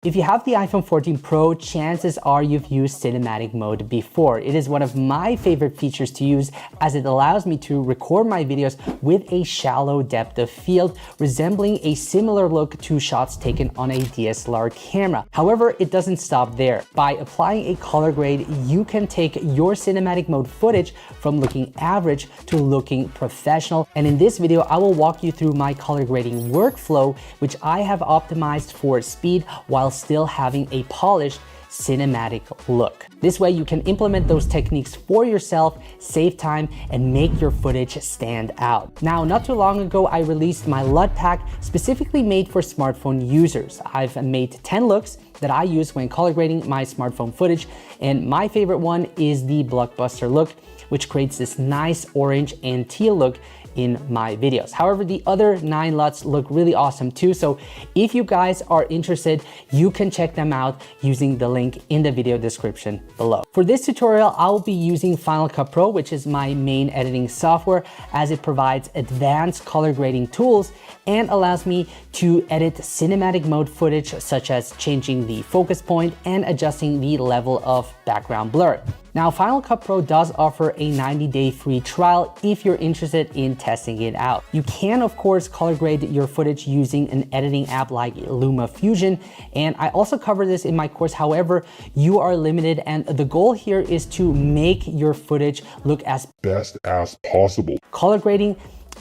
If you have the iPhone 14 Pro, chances are you've used cinematic mode before. It is one of my favorite features to use as it allows me to record my videos with a shallow depth of field, resembling a similar look to shots taken on a DSLR camera. However, it doesn't stop there. By applying a color grade, you can take your cinematic mode footage from looking average to looking professional. And in this video, I will walk you through my color grading workflow, which I have optimized for speed while still having a polished cinematic look. This way you can implement those techniques for yourself, save time, and make your footage stand out. Now, not too long ago, I released my LUT pack specifically made for smartphone users. I've made 10 looks that I use when color grading my smartphone footage, and my favorite one is the blockbuster look, which creates this nice orange and teal look in my videos. However, the other 9 LUTs look really awesome too, so if you guys are interested, you can check them out using the link in the video description below. For this tutorial, I will be using Final Cut Pro, which is my main editing software, as it provides advanced color grading tools and allows me to edit cinematic mode footage, such as changing the focus point and adjusting the level of background blur. Now, Final Cut Pro does offer a 90-day free trial if you're interested in testing it out. You can, of course, color grade your footage using an editing app like LumaFusion, and I also cover this in my course. However, you are limited, and the goal here is to make your footage look as best as possible. Color grading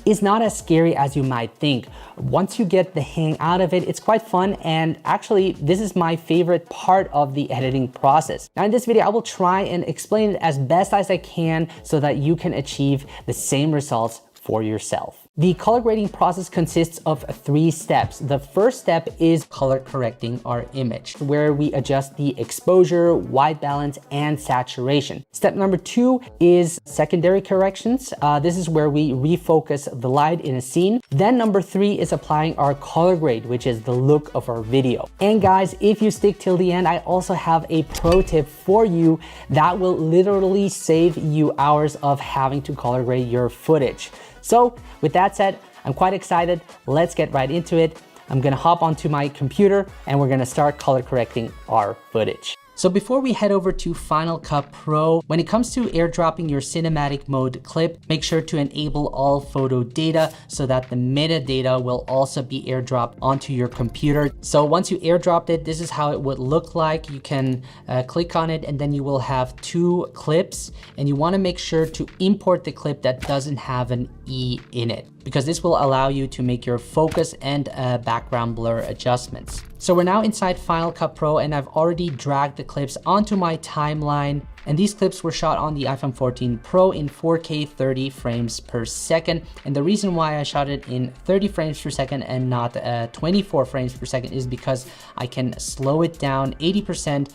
is not as scary as you might think. Once you get the hang out of it, it's quite fun, and actually this is my favorite part of the editing process. Now in this video, I will try and explain it as best as I can so that you can achieve the same results for yourself. The color grading process consists of 3 steps. The first step is color correcting our image, where we adjust the exposure, white balance, and saturation. Step number 2 is secondary corrections. This is where we refocus the light in a scene. Then number 3 is applying our color grade, which is the look of our video. And guys, if you stick till the end, I also have a pro tip for you that will literally save you hours of having to color grade your footage. So with that said, I'm quite excited. Let's get right into it. I'm gonna hop onto my computer and we're gonna start color correcting our footage. So before we head over to Final Cut Pro, when it comes to airdropping your cinematic mode clip, make sure to enable all photo data so that the metadata will also be airdropped onto your computer. So once you airdropped it, this is how it would look like. You can click on it and then you will have 2 clips, and you wanna make sure to import the clip that doesn't have an E in it, because this will allow you to make your focus and background blur adjustments. So we're now inside Final Cut Pro, and I've already dragged the clips onto my timeline. And these clips were shot on the iPhone 14 Pro in 4K 30 frames per second. And the reason why I shot it in 30 frames per second and not 24 frames per second is because I can slow it down 80%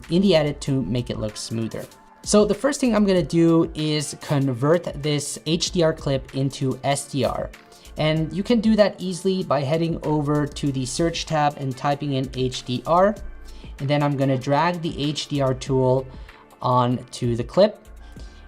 in the edit to make it look smoother. So the first thing I'm gonna do is convert this HDR clip into SDR. And you can do that easily by heading over to the search tab and typing in HDR. And then I'm gonna drag the HDR tool onto the clip.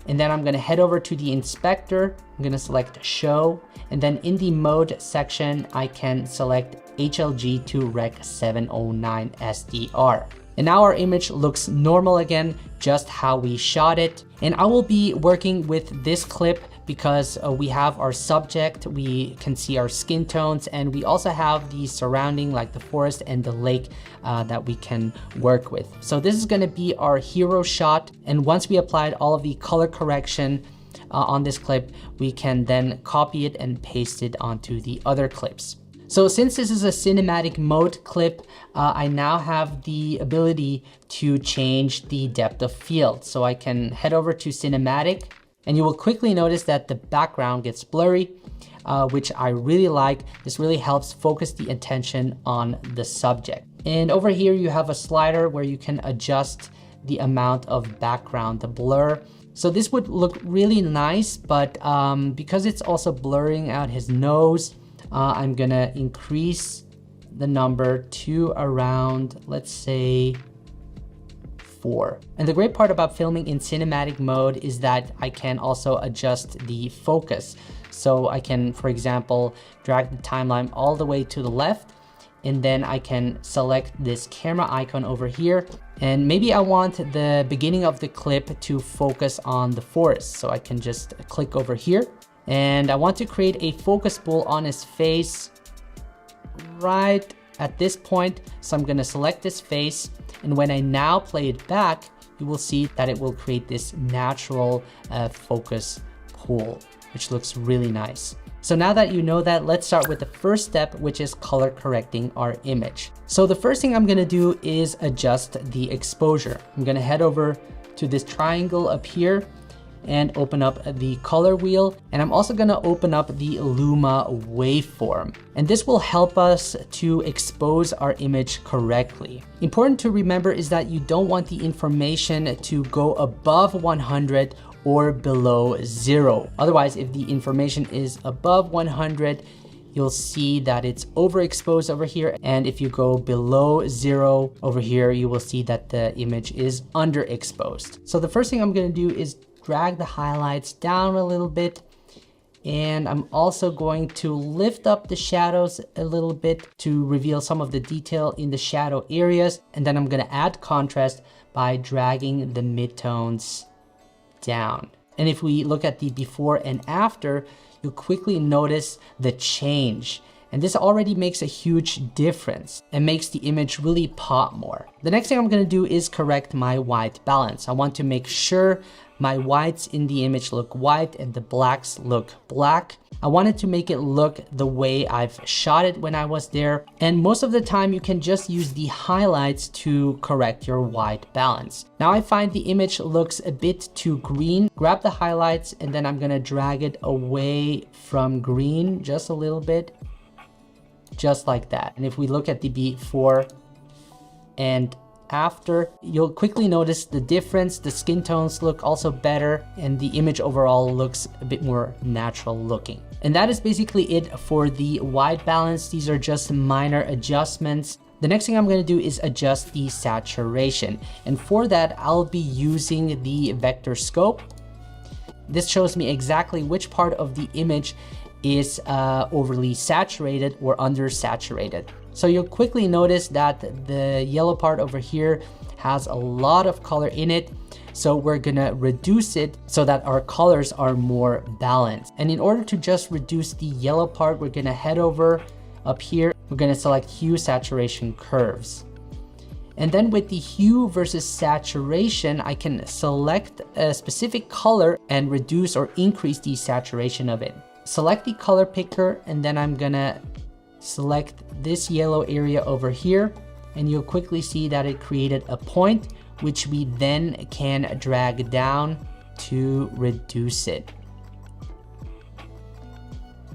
And then I'm gonna head over to the inspector. I'm gonna select show. And then in the mode section, I can select HLG to Rec 709 SDR. And now our image looks normal again, just how we shot it. And I will be working with this clip because we have our subject, we can see our skin tones, and we also have the surrounding like the forest and the lake that we can work with. So this is gonna be our hero shot. And once we applied all of the color correction on this clip, we can then copy it and paste it onto the other clips. So since this is a cinematic mode clip, I now have the ability to change the depth of field. So I can head over to cinematic, and you will quickly notice that the background gets blurry, which I really like. This really helps focus the attention on the subject. And over here, you have a slider where you can adjust the amount of background, the blur. So this would look really nice, but because it's also blurring out his nose, I'm gonna increase the number to around, let's say, 4. And the great part about filming in cinematic mode is that I can also adjust the focus. So I can, for example, drag the timeline all the way to the left and then I can select this camera icon over here. And maybe I want the beginning of the clip to focus on the forest. So I can just click over here, and I want to create a focus pull on his face right at this point. So I'm gonna select this face, and when I now play it back, you will see that it will create this natural focus pull, which looks really nice. So now that you know that, let's start with the first step, which is color correcting our image. So the first thing I'm gonna do is adjust the exposure. I'm gonna head over to this triangle up here and open up the color wheel. And I'm also gonna open up the Luma waveform. And this will help us to expose our image correctly. Important to remember is that you don't want the information to go above 100 or below 0. Otherwise, if the information is above 100, you'll see that it's overexposed over here. And if you go below 0 over here, you will see that the image is underexposed. So the first thing I'm gonna do is drag the highlights down a little bit. And I'm also going to lift up the shadows a little bit to reveal some of the detail in the shadow areas. And then I'm gonna add contrast by dragging the midtones down. And if we look at the before and after, you'll quickly notice the change. And this already makes a huge difference and makes the image really pop more. The next thing I'm gonna do is correct my white balance. I want to make sure my whites in the image look white and the blacks look black. I wanted to make it look the way I've shot it when I was there. And most of the time you can just use the highlights to correct your white balance. Now I find the image looks a bit too green. Grab the highlights and then I'm gonna drag it away from green just a little bit, just like that. And if we look at the before and after, you'll quickly notice the difference. The skin tones look also better and the image overall looks a bit more natural looking. And that is basically it for the white balance. These are just minor adjustments. The next thing I'm gonna do is adjust the saturation. And for that, I'll be using the vector scope. This shows me exactly which part of the image is overly saturated or undersaturated. So you'll quickly notice that the yellow part over here has a lot of color in it. So we're gonna reduce it so that our colors are more balanced. And in order to just reduce the yellow part, we're gonna head over up here. We're gonna select hue saturation curves. And then with the hue versus saturation, I can select a specific color and reduce or increase the saturation of it. Select the color picker, and then I'm gonna select this yellow area over here, and you'll quickly see that it created a point, which we then can drag down to reduce it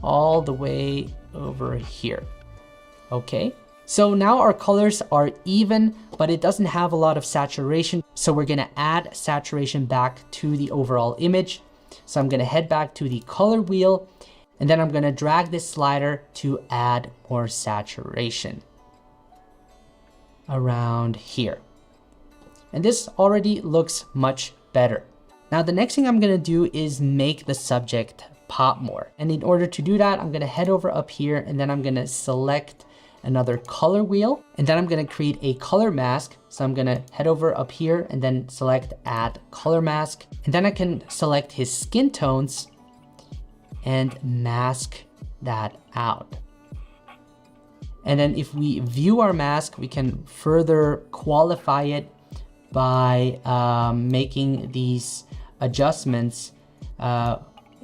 all the way over here. Okay, so now our colors are even, but it doesn't have a lot of saturation. So we're gonna add saturation back to the overall image. So I'm gonna head back to the color wheel, and then I'm gonna drag this slider to add more saturation around here. And this already looks much better. Now the next thing I'm gonna do is make the subject pop more. And in order to do that, I'm gonna head over up here, and then I'm gonna select another color wheel, and then I'm gonna create a color mask. So I'm gonna head over up here and then select add color mask. And then I can select his skin tones and mask that out. And then if we view our mask, we can further qualify it by making these adjustments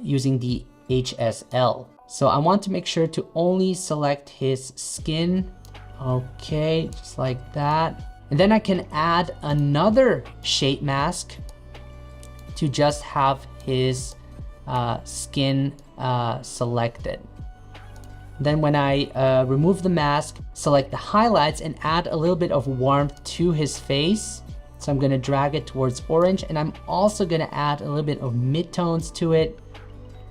using the HSL. So I want to make sure to only select his skin. Okay, just like that. And then I can add another shade mask to just have his skin selected. Then when I remove the mask, select the highlights and add a little bit of warmth to his face. So I'm gonna drag it towards orange, and I'm also gonna add a little bit of midtones to it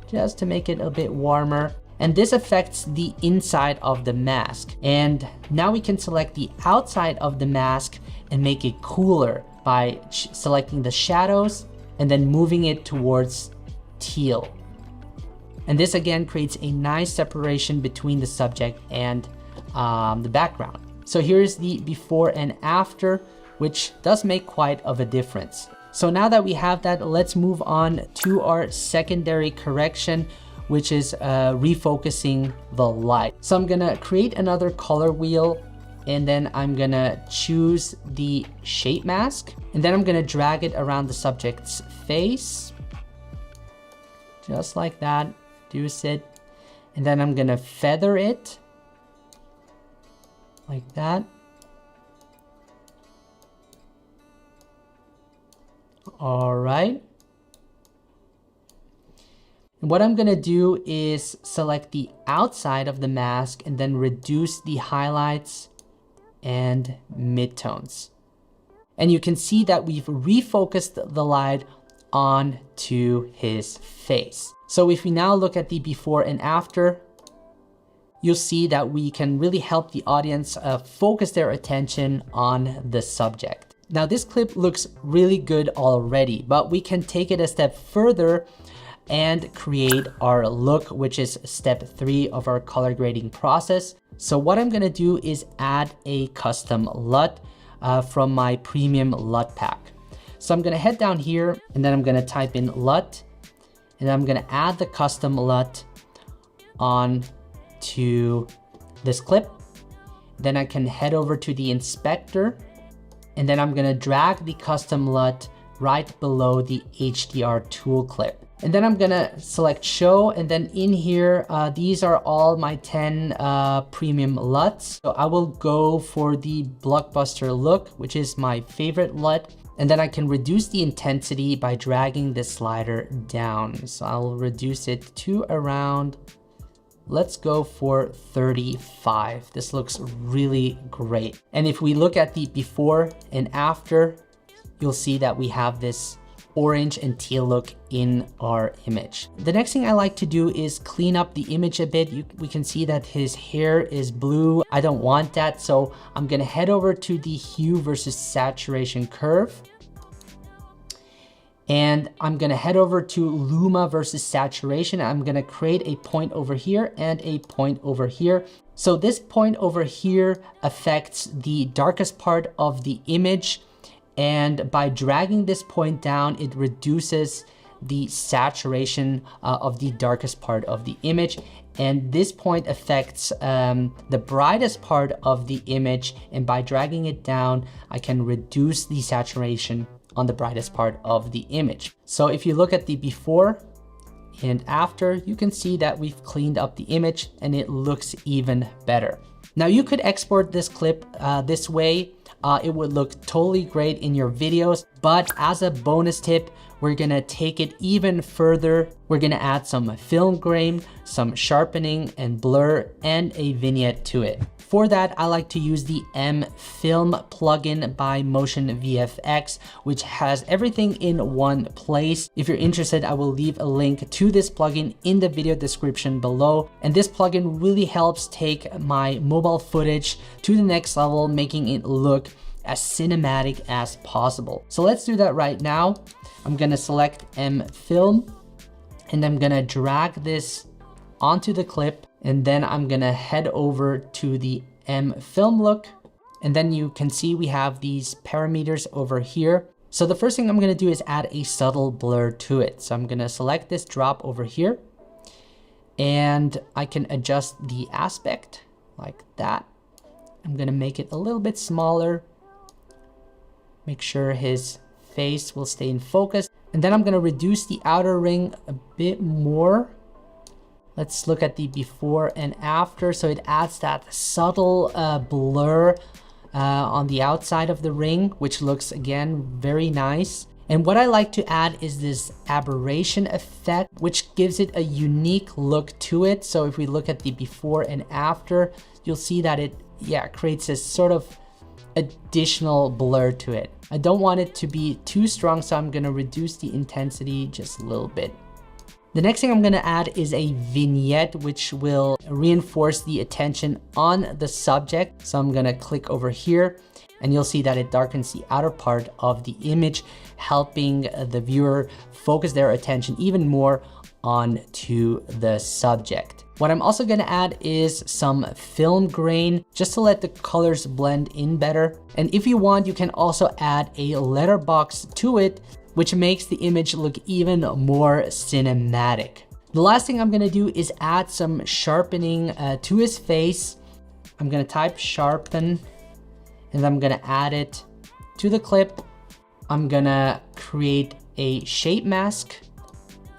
just to make it a bit warmer. And this affects the inside of the mask. And now we can select the outside of the mask and make it cooler by selecting the shadows and then moving it towards teal. And this again creates a nice separation between the subject and the background. So here's the before and after, which does make quite of a difference. So now that we have that, let's move on to our secondary correction, which is refocusing the light. So I'm gonna create another color wheel, and then I'm gonna choose the shape mask, and then I'm gonna drag it around the subject's face, just like that, reduce it, and then I'm gonna feather it, like that. All right. And what I'm gonna do is select the outside of the mask and then reduce the highlights and midtones. And you can see that we've refocused the light onto his face. So if we now look at the before and after, you'll see that we can really help the audience focus their attention on the subject. Now this clip looks really good already, but we can take it a step further and create our look, which is step 3 of our color grading process. So what I'm gonna do is add a custom LUT from my premium LUT pack. So I'm gonna head down here, and then I'm gonna type in LUT, and I'm gonna add the custom LUT on to this clip. Then I can head over to the inspector, and then I'm gonna drag the custom LUT right below the HDR tool clip. And then I'm gonna select show, and then in here, these are all my 10 premium LUTs. So I will go for the blockbuster look, which is my favorite LUT. And then I can reduce the intensity by dragging the slider down. So I'll reduce it to around, let's go for 35. This looks really great. And if we look at the before and after, you'll see that we have this orange and teal look in our image. The next thing I like to do is clean up the image a bit. We can see that his hair is blue. I don't want that, so I'm gonna head over to the hue versus saturation curve. And I'm gonna head over to Luma versus saturation. I'm gonna create a point over here and a point over here. So this point over here affects the darkest part of the image. And by dragging this point down, it reduces the saturation of the darkest part of the image. And this point affects the brightest part of the image. And by dragging it down, I can reduce the saturation on the brightest part of the image. So if you look at the before and after, you can see that we've cleaned up the image and it looks even better. Now you could export this clip this way. It would look totally great in your videos, but as a bonus tip, we're gonna take it even further. We're gonna add some film grain, some sharpening and blur, and a vignette to it. For that, I like to use the M Film plugin by Motion VFX, which has everything in one place. If you're interested, I will leave a link to this plugin in the video description below. And this plugin really helps take my mobile footage to the next level, making it look as cinematic as possible. So let's do that right now. I'm gonna select M Film, and I'm gonna drag this onto the clip, and then I'm gonna head over to the M Film look, and then you can see we have these parameters over here. So the first thing I'm gonna do is add a subtle blur to it. So I'm gonna select this drop over here, and I can adjust the aspect like that. I'm gonna make it a little bit smaller, make sure his face will stay in focus. And then I'm gonna reduce the outer ring a bit more. Let's look at the before and after. So it adds that subtle blur on the outside of the ring, which looks again very nice. And what I like to add is this aberration effect, which gives it a unique look to it. So if we look at the before and after, you'll see that it creates this sort of additional blur to it. I don't want it to be too strong, so I'm gonna reduce the intensity just a little bit. The next thing I'm gonna add is a vignette, which will reinforce the attention on the subject. So I'm gonna click over here, and you'll see that it darkens the outer part of the image, helping the viewer focus their attention even more onto the subject. What I'm also gonna add is some film grain just to let the colors blend in better. And if you want, you can also add a letterbox to it, which makes the image look even more cinematic. The last thing I'm gonna do is add some sharpening to his face. I'm gonna type sharpen, and I'm gonna add it to the clip. I'm gonna create a shape mask.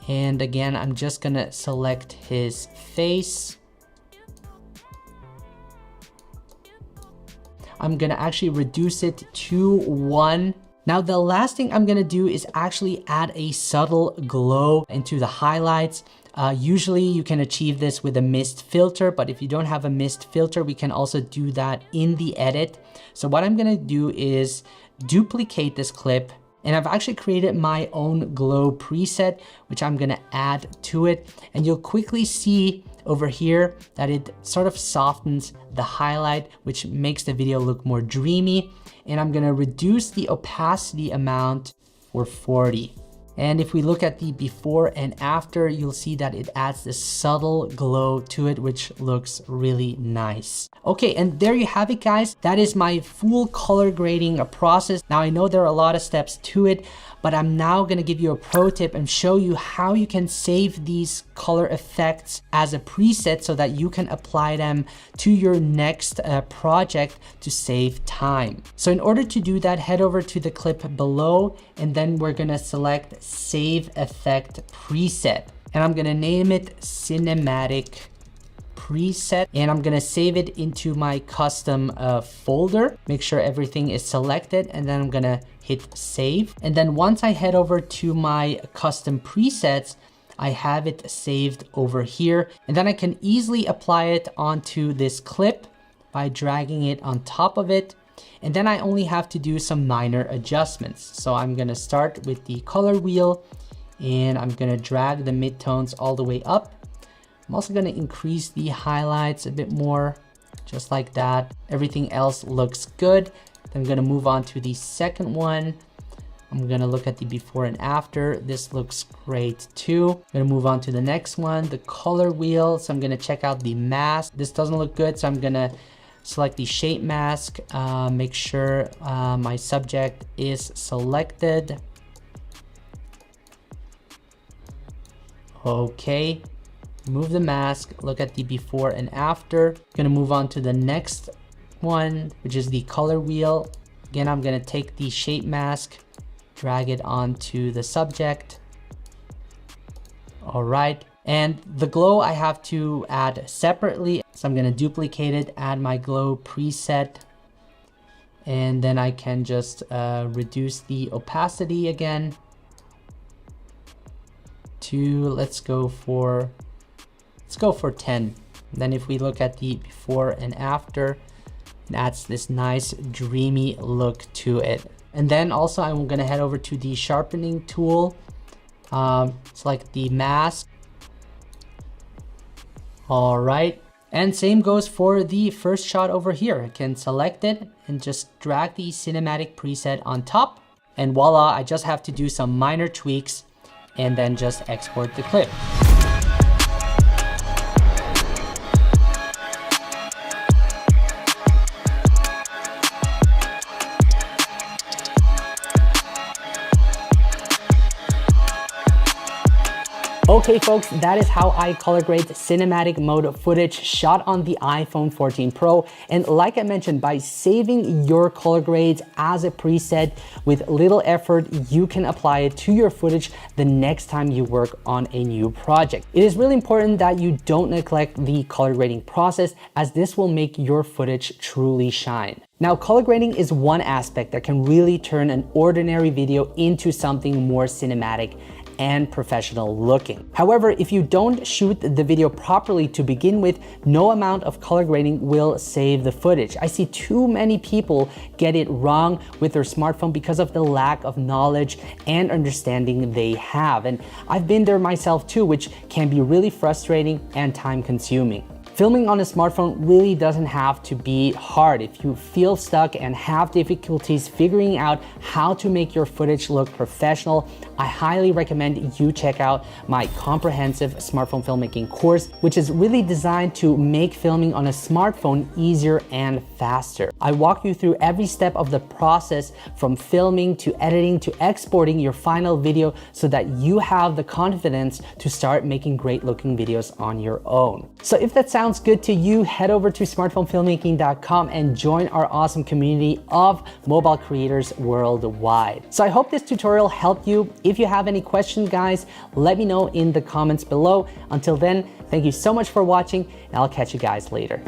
And again, I'm just gonna select his face. I'm gonna actually reduce it to 1. Now, the last thing I'm gonna do is actually add a subtle glow into the highlights. Usually you can achieve this with a mist filter, but if you don't have a mist filter, we can also do that in the edit. So what I'm gonna do is duplicate this clip, and I've actually created my own glow preset, which I'm gonna add to it. And you'll quickly see over here that it sort of softens the highlight, which makes the video look more dreamy. And I'm gonna reduce the opacity amount for 40. And if we look at the before and after, you'll see that it adds this subtle glow to it, which looks really nice. Okay, and there you have it, guys. That is my full color grading process. Now, I know there are a lot of steps to it, but I'm now gonna give you a pro tip and show you how you can save these color effects as a preset so that you can apply them to your next project to save time. So in order to do that, head over to the clip below, and then we're gonna select Save Effect Preset. And I'm gonna name it Cinematic Preset, and I'm gonna save it into my custom folder. Make sure everything is selected, and then I'm gonna hit save. And then once I head over to my custom presets, I have it saved over here. And then I can easily apply it onto this clip by dragging it on top of it. And then I only have to do some minor adjustments. So I'm gonna start with the color wheel, and I'm gonna drag the midtones all the way up. I'm also gonna increase the highlights a bit more, just like that. Everything else looks good. Then I'm gonna move on to the second one. I'm gonna look at the before and after. This looks great too. I'm gonna move on to the next one, the color wheel. So I'm gonna check out the mask. This doesn't look good, so I'm gonna select the shape mask, make sure my subject is selected. Okay, remove the mask, look at the before and after. Gonna move on to the next one, which is the color wheel. Again, I'm gonna take the shape mask, drag it onto the subject. All right. And the glow I have to add separately. So I'm gonna duplicate it, add my glow preset, and then I can just reduce the opacity again to, let's go for 10. And then if we look at the before and after, it adds this nice dreamy look to it. And then also I'm gonna head over to the sharpening tool, select the mask. All right, and same goes for the first shot over here. I can select it and just drag the cinematic preset on top, and voila, I just have to do some minor tweaks and then just export the clip. Okay folks, that is how I color grade cinematic mode footage shot on the iPhone 14 Pro. And like I mentioned, by saving your color grades as a preset with little effort, you can apply it to your footage the next time you work on a new project. It is really important that you don't neglect the color grading process, as this will make your footage truly shine. Now, color grading is one aspect that can really turn an ordinary video into something more cinematic and professional looking. However, if you don't shoot the video properly to begin with, no amount of color grading will save the footage. I see too many people get it wrong with their smartphone because of the lack of knowledge and understanding they have. And I've been there myself too, which can be really frustrating and time consuming. Filming on a smartphone really doesn't have to be hard. If you feel stuck and have difficulties figuring out how to make your footage look professional, I highly recommend you check out my comprehensive smartphone filmmaking course, which is really designed to make filming on a smartphone easier and faster. I walk you through every step of the process from filming to editing to exporting your final video so that you have the confidence to start making great looking videos on your own. So if that sounds good to you, head over to smartphonefilmmaking.com and join our awesome community of mobile creators worldwide. So I hope this tutorial helped you. If you have any questions, guys, let me know in the comments below. Until then, thank you so much for watching, and I'll catch you guys later.